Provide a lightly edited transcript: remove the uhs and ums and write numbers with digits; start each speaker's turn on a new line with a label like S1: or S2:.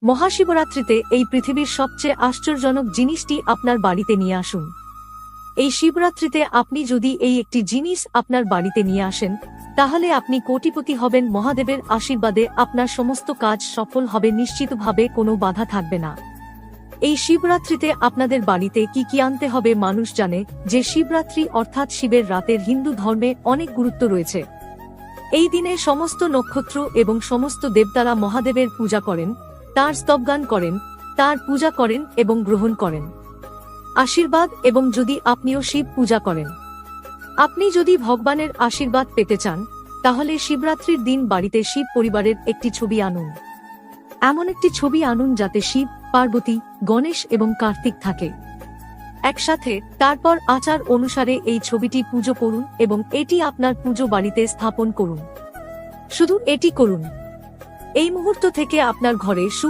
S1: মহাশিবরাত্রিতে এই পৃথিবীর সবচেয়ে আশ্চর্যজনক জিনিসটি আপনার বাড়িতে নিয়ে আসুন। এই শিবরাত্রিতে আপনি যদি এই একটি জিনিস আপনার বাড়িতে নিয়ে আসেন, তাহলে আপনি কোটিপতি হবেন। মহাদেবের আশীর্বাদে আপনার সমস্ত কাজ সফল হবে, নিশ্চিতভাবে কোনো বাধা থাকবে না। এই শিবরাত্রিতে আপনাদের বাড়িতে কি কি আনতে হবে? মানুষ জানে যে শিবরাত্রি অর্থাৎ শিবের রাতের হিন্দু ধর্মে অনেক গুরুত্ব রয়েছে। এই দিনে সমস্ত নক্ষত্র এবং সমস্ত দেবতারা মহাদেবের পূজা করেন, তার স্তবগান করেন, তার পূজা করেন এবং গ্রহণ করেন আশীর্বাদ। এবং যদি আপনিও শিব পূজা করেন, আপনি যদি ভগবানের আশীর্বাদ পেতে চান, তাহলে শিবরাত্রির দিন বাড়িতে শিব পরিবারের একটি ছবি আনুন। এমন একটি ছবি আনুন যাতে শিব, পার্বতী, গণেশ এবং কার্তিক থাকে একসাথে। তারপর আচার অনুসারে এই ছবিটি পুজো করুন এবং এটি আপনার পুজো বাড়িতে স্থাপন করুন। শুধু এটি করুন, এই মুহূর্ত থেকে আপনার ঘরে সুখ